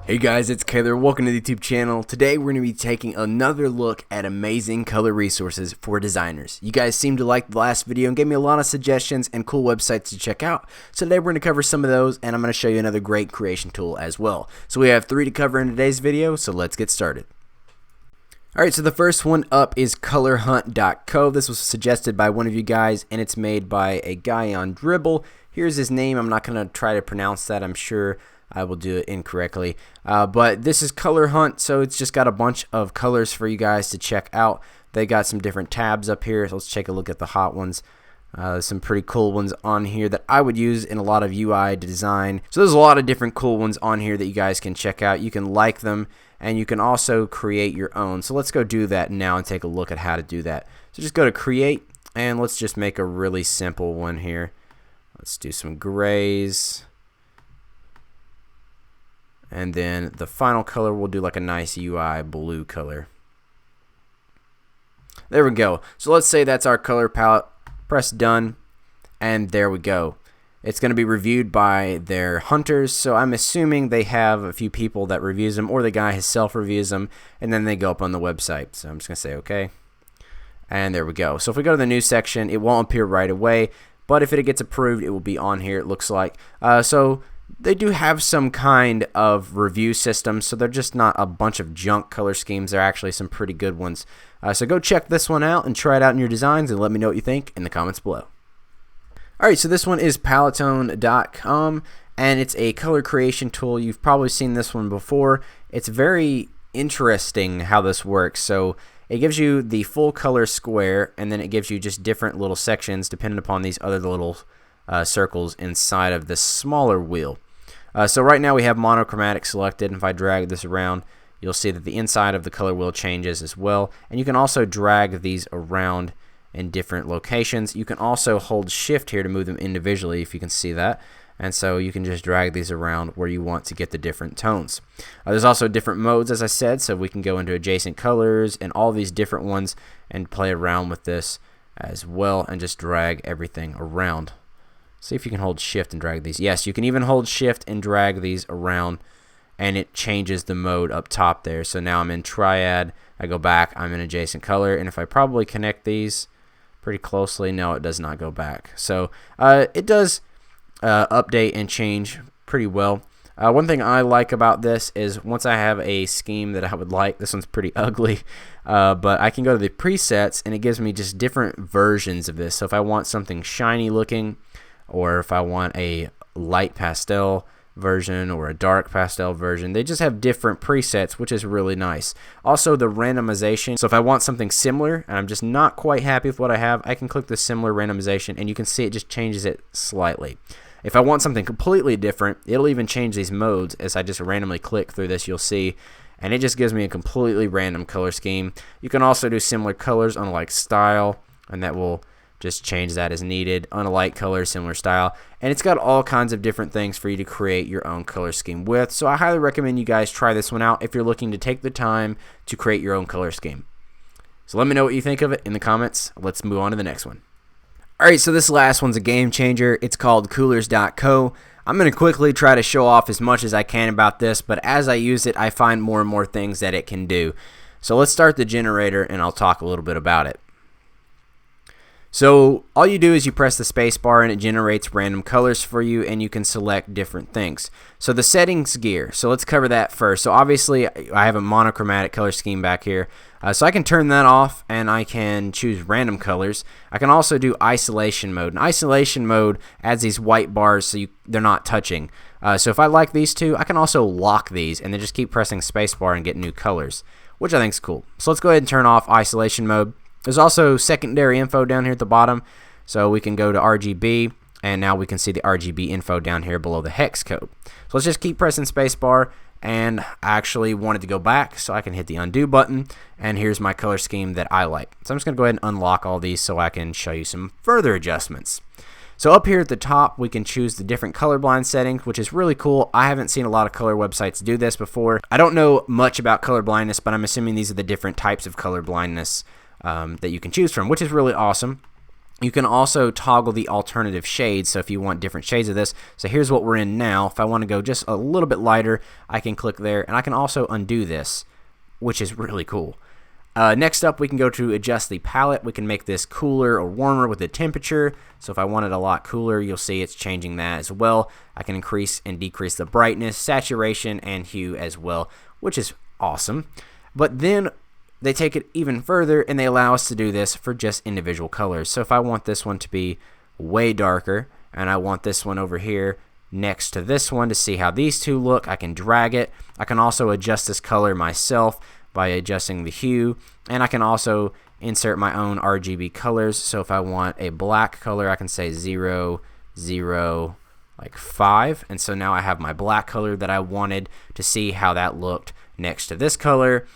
Hey guys, it's Kaylor. Welcome to the YouTube channel. Today we're going to be taking another look at amazing color resources for designers. You guys seemed to like the last video and gave me a lot of suggestions and cool websites to check out. So today we're going to cover some of those, and I'm going to show you another great creation tool as well. So we have 3 to cover in today's video, so let's get started. Alright, so the first one up is ColorHunt.co. This was suggested by one of you guys, and it's made by a guy on Dribble. Here's his name. I'm not going to try to pronounce that. I'm sure I will do it incorrectly. But this is ColorHunt, so it's just got a bunch of colors for you guys to check out. They got some different tabs up here, so let's take a look at the hot ones. Some pretty cool ones on here that I would use in a lot of UI design. So there's a lot of different cool ones on here that you guys can check out. You can like them, and you can also create your own. So let's go do that now and take a look at how to do that. So just go to create, and let's just make a really simple one here. Let's do some grays. And then the final color, we'll do like a nice UI blue color. There we go. So let's say that's our color palette. Press done, and there we go. It's going to be reviewed by their hunters, so I'm assuming they have a few people that reviews them, or the guy himself reviews them, and then they go up on the website. So I'm just going to say okay. And there we go. So if we go to the new section, it won't appear right away, but if it gets approved, it will be on here, it looks like. So they do have some kind of review system, so they're just not a bunch of junk color schemes. They're actually some pretty good ones. So go check this one out and try it out in your designs, and let me know what you think in the comments below. Alright, so this one is Paletton.com, and it's a color creation tool. You've probably seen this one before. It's very interesting how this works. So it gives you the full color square, and then it gives you just different little sections depending upon these other little circles inside of the smaller wheel. So right now we have monochromatic selected, and if I drag this around, you'll see that the inside of the color wheel changes as well, and you can also drag these around in different locations. You can also hold shift here to move them individually, if you can see that, and so you can just drag these around where you want to get the different tones. There's also different modes, as I said, so we can go into adjacent colors and all these different ones and play around with this as well and just drag everything around. See if you can hold shift and drag these. Yes, you can even hold shift and drag these around, and it changes the mode up top there. So now I'm in triad, I go back, I'm in adjacent color, and if I probably connect these pretty closely, no, it does not go back. So it does update and change pretty well. One thing I like about this is once I have a scheme that I would like, this one's pretty ugly, but I can go to the presets, and it gives me just different versions of this. So if I want something shiny looking, or if I want a light pastel version or a dark pastel version, they just have different presets, which is really nice. Also the randomization, so if I want something similar and I'm just not quite happy with what I have, I can click the similar randomization, and you can see it just changes it slightly. If I want something completely different, it'll even change these modes. As I just randomly click through this, you'll see, and it just gives me a completely random color scheme. You can also do similar colors on like style, and that will just change that as needed. On a light color, similar style, and it's got all kinds of different things for you to create your own color scheme with. So I highly recommend you guys try this one out if you're looking to take the time to create your own color scheme. So let me know what you think of it in the comments. Let's move on to the next one. Alright, so this last one's a game changer. It's called Coolers.co. I'm going to quickly try to show off as much as I can about this, but as I use it, I find more and more things that it can do. So let's start the generator, and I'll talk a little bit about it. So all you do is you press the space bar, and it generates random colors for you, and you can select different things. So the settings gear, so let's cover that first. So obviously I have a monochromatic color scheme back here, so I can turn that off, and I can choose random colors. I can also do isolation mode, and isolation mode adds these white bars so they're not touching. So if I like these two, I can also lock these and then just keep pressing space bar and get new colors, which I think is cool. So let's go ahead and turn off isolation mode. There's also secondary info down here at the bottom, so we can go to RGB, and now we can see the RGB info down here below the hex code. So let's just keep pressing spacebar, and I actually wanted to go back, so I can hit the undo button, and here's my color scheme that I like. So I'm just going to go ahead and unlock all these so I can show you some further adjustments. So up here at the top, we can choose the different colorblind settings, which is really cool. I haven't seen a lot of color websites do this before. I don't know much about color blindness, but I'm assuming these are the different types of color blindness that you can choose from, which is really awesome. You can also toggle the alternative shades, so if you want different shades of this. So here's what we're in now. If I want to go just a little bit lighter, I can click there, and I can also undo this, which is really cool. Next up, we can go to adjust the palette. We can make this cooler or warmer with the temperature. So if I want it a lot cooler, you'll see it's changing that as well. I can increase and decrease the brightness, saturation, and hue as well, which is awesome. But then they take it even further, and they allow us to do this for just individual colors. So if I want this one to be way darker, and I want this one over here next to this one to see how these two look, I can drag it. I can also adjust this color myself by adjusting the hue, and I can also insert my own RGB colors. So if I want a black color, I can say 0, 0, like 5, and so now I have my black color that I wanted to see how that looked next to this color.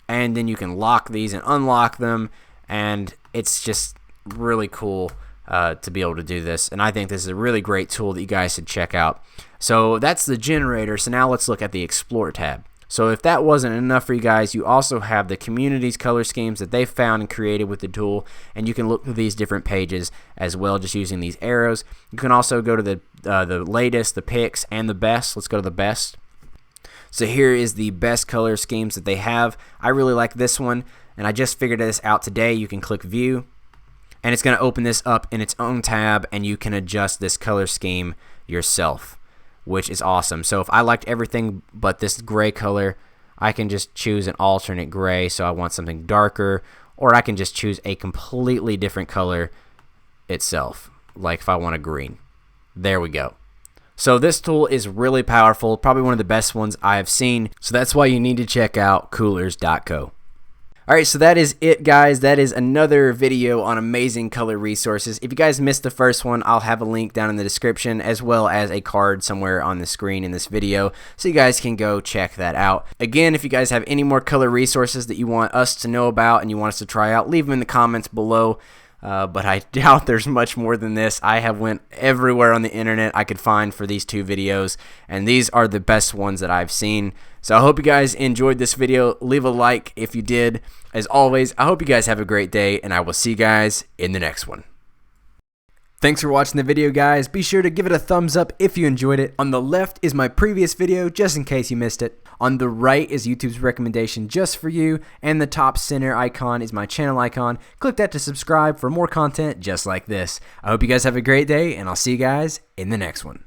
And then you can lock these and unlock them, and it's just really cool to be able to do this. And I think this is a really great tool that you guys should check out. So that's the generator. So now let's look at the Explore tab. So if that wasn't enough for you guys, you also have the community's color schemes that they found and created with the tool, and you can look through these different pages as well just using these arrows. You can also go to the latest, the picks, and the best. Let's go to the best. So here is the best color schemes that they have. I really like this one, and I just figured this out today. You can click view, and it's going to open this up in its own tab, and you can adjust this color scheme yourself, which is awesome. So if I liked everything but this gray color, I can just choose an alternate gray. So I want something darker, or I can just choose a completely different color itself, like if I want a green. There we go. So this tool is really powerful, probably one of the best ones I have seen. So that's why you need to check out coolers.co. Alright, so that is it, guys. That is another video on amazing color resources. If you guys missed the first one, I'll have a link down in the description as well as a card somewhere on the screen in this video, so you guys can go check that out. Again, if you guys have any more color resources that you want us to know about and you want us to try out, leave them in the comments below. But I doubt there's much more than this. I have went everywhere on the internet I could find for these two videos, and these are the best ones that I've seen. So I hope you guys enjoyed this video. Leave a like if you did. As always, I hope you guys have a great day, and I will see you guys in the next one. Thanks for watching the video, guys. Be sure to give it a thumbs up if you enjoyed it. On the left is my previous video, just in case you missed it. On the right is YouTube's recommendation just for you, and the top center icon is my channel icon. Click that to subscribe for more content just like this. I hope you guys have a great day, and I'll see you guys in the next one.